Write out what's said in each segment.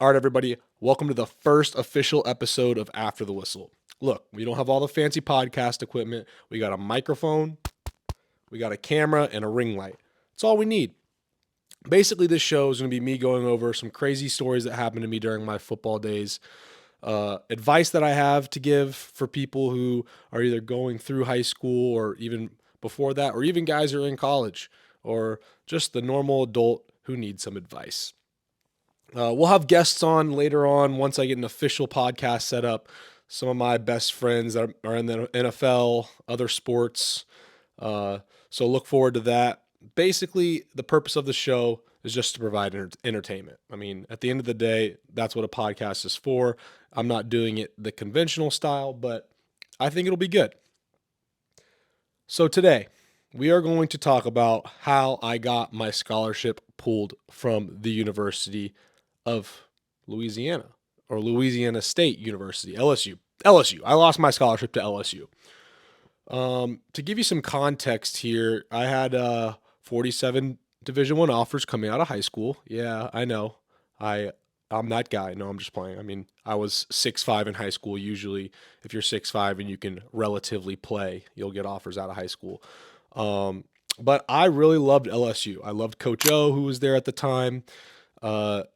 All right, everybody, welcome to the first official episode of After the Whistle. Look, we don't have all the fancy podcast equipment. We got a microphone, we got a camera, and a ring light. That's all we need. Basically, this show is going to be me going over some crazy stories that happened to me during my football days, advice that I have to give for people who are either going through high school or even before that, or even guys who are in college, or just the normal adult who needs some advice. We'll have guests on later on once I get an official podcast set up. Some of my best friends that are in the NFL, other sports. So look forward to that. Basically, the purpose of the show is just to provide entertainment. I mean, at the end of the day, that's what a podcast is for. I'm not doing it the conventional style, but I think it'll be good. So today, we are going to talk about how I got my scholarship pulled from the University of Louisiana or Louisiana State University, LSU. LSU. I lost my scholarship to LSU. To give you some context here, I had 47 Division One offers coming out of high school. Yeah, I know. I I'm that guy. No, I'm just playing. I mean, I was 6'5" in high school. Usually, if you're 6'5" and you can relatively play, you'll get offers out of high school. Um, but I really loved LSU. I loved Coach O, who was there at the time.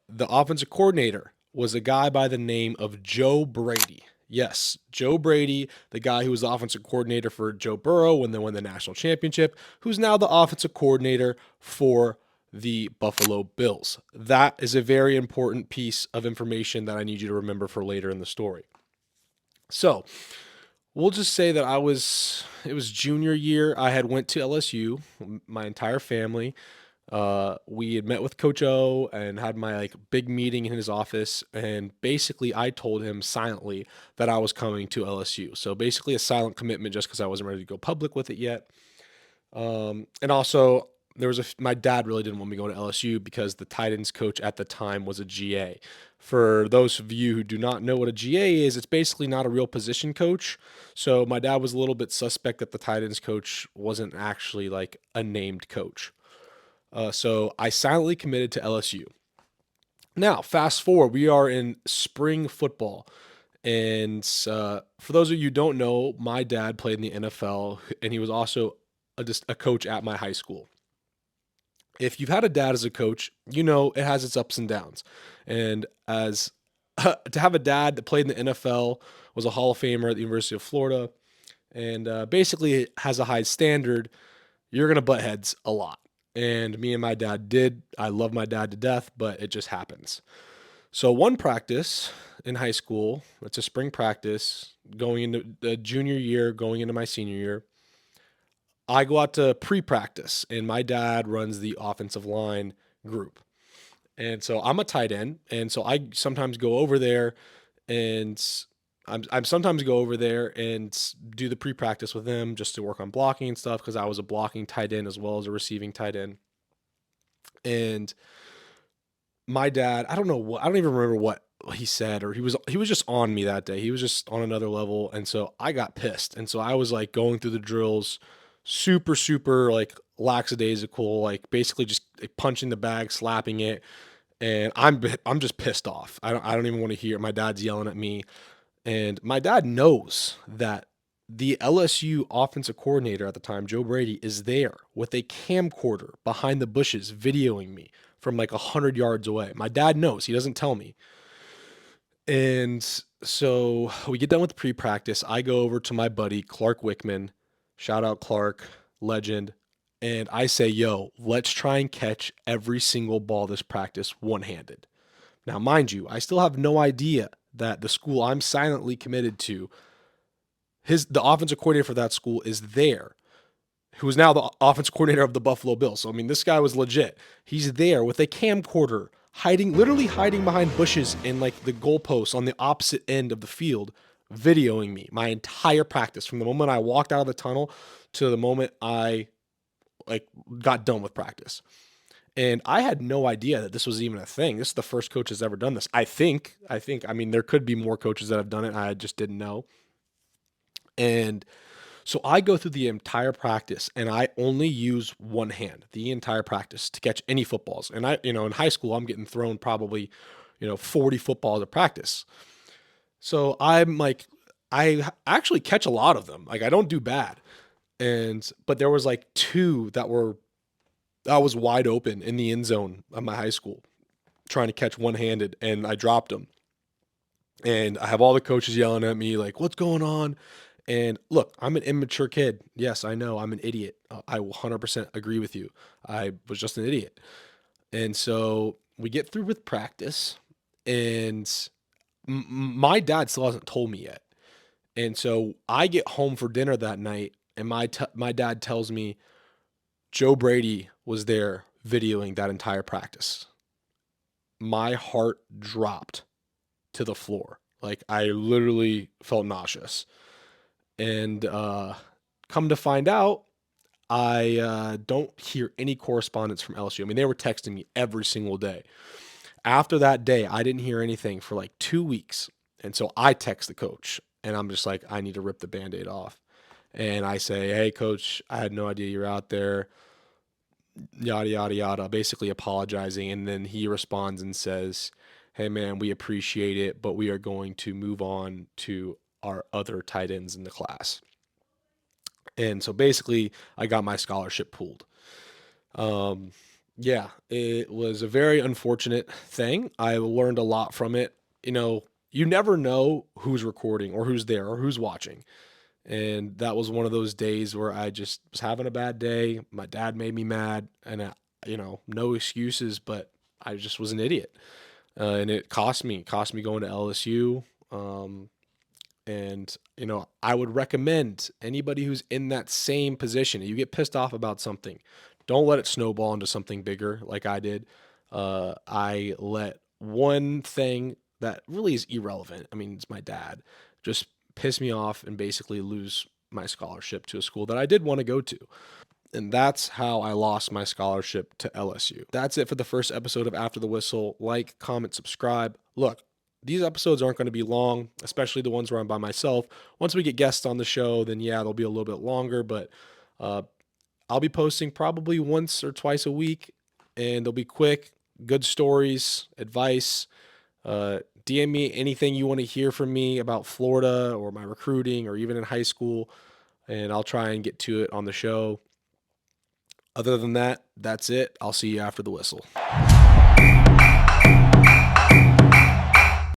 The offensive coordinator was a guy by the name of Joe Brady. Yes, Joe Brady, the guy who was the offensive coordinator for Joe Burrow when they won the national championship, who's now the offensive coordinator for the Buffalo Bills. That is a very important piece of information that I need you to remember for later in the story. So, we'll just say that it was junior year. I had went to LSU, my entire family. We had met with Coach O and had my like big meeting in his office, and basically I told him silently that I was coming to LSU. So basically a silent commitment just because I wasn't ready to go public with it yet. And also my dad really didn't want me going to LSU because the tight ends coach at the time was a GA. For those of you who do not know what a GA is, it's basically not a real position coach. So my dad was a little bit suspect that the tight ends coach wasn't actually like a named coach. So I silently committed to LSU. Now, fast forward, we are in spring football. And for those of you who don't know, my dad played in the NFL, and he was also just a coach at my high school. If you've had a dad as a coach, you know it has its ups and downs. And as to have a dad that played in the NFL, was a Hall of Famer at the University of Florida, and basically has a high standard, you're going to butt heads a lot. And me and my dad did. I love my dad to death, but it just happens. So one practice in high school, it's a spring practice going into the junior year, going into my senior year. I go out to pre-practice, and my dad runs the offensive line group. And so I'm a tight end, and so I sometimes go over there and I'm sometimes go over there and do the pre-practice with them just to work on blocking and stuff because I was a blocking tight end as well as a receiving tight end. And my dad, I don't even remember what he said, or he was just on me that day. He was just on another level, and so I got pissed. And so I was like going through the drills, super like lackadaisical, like basically just like, punching the bag, slapping it, and I'm just pissed off. I don't even want to hear. My dad's yelling at me, and my dad knows that the LSU offensive coordinator at the time, Joe Brady, is there with a camcorder behind the bushes videoing me from like 100 yards away. My dad knows. He doesn't tell me. And so we get done with pre practice. I go over to my buddy, Clark Wickman. Shout out Clark, legend. And I say, yo, let's try and catch every single ball this practice one handed. Now, mind you, I still have no idea that the school I'm silently committed to, the offensive coordinator for that school is there, who is now the offensive coordinator of the Buffalo Bills. So I mean, this guy was legit. He's there with a camcorder, literally hiding behind bushes in like the goalposts on the opposite end of the field, videoing me my entire practice from the moment I walked out of the tunnel to the moment I like got done with practice. And I had no idea that this was even a thing. This is the first coach that's ever done this. I mean, there could be more coaches that have done it. I just didn't know. And so I go through the entire practice and I only use one hand the entire practice to catch any footballs. And in high school, I'm getting thrown probably 40 footballs at practice. So I'm like, I actually catch a lot of them. Like I don't do bad. But there was like two I was wide open in the end zone of my high school trying to catch one-handed, and I dropped them. And I have all the coaches yelling at me like, "What's going on?" And look, I'm an immature kid. Yes, I know I'm an idiot. I will 100% agree with you. I was just an idiot. And so we get through with practice, and my dad still hasn't told me yet. And so I get home for dinner that night, and my dad tells me Joe Brady was there videoing that entire practice. My heart dropped to the floor. Like I literally felt nauseous. And come to find out, I don't hear any correspondence from LSU. I mean, they were texting me every single day. After that day, I didn't hear anything for like 2 weeks. And so I text the coach and I'm just like, I need to rip the band aid off. And I say, hey, coach, I had no idea you're out there, yada, yada, yada, basically apologizing. And then he responds and says, hey, man, we appreciate it, but we are going to move on to our other tight ends in the class. And so basically, I got my scholarship pulled. Um, yeah, it was a very unfortunate thing. I learned a lot from it. You never know who's recording or who's there or who's watching. And that was one of those days where I just was having a bad day. My dad made me mad, and no excuses, but I just was an idiot. And it cost me going to LSU. And I would recommend anybody who's in that same position, you get pissed off about something, don't let it snowball into something bigger like I did. I let one thing that really is irrelevant, I mean, it's my dad, just piss me off and basically lose my scholarship to a school that I did want to go to. And that's how I lost my scholarship to LSU. That's it for the first episode of After the Whistle. Like, comment, subscribe. Look, these episodes aren't going to be long, especially the ones where I'm by myself. Once we get guests on the show, then yeah, they'll be a little bit longer, but uh, I'll be posting probably once or twice a week, and they'll be quick, good stories, advice. DM me anything you want to hear from me about Florida or my recruiting or even in high school, and I'll try and get to it on the show. Other than that, that's it. I'll see you after the whistle.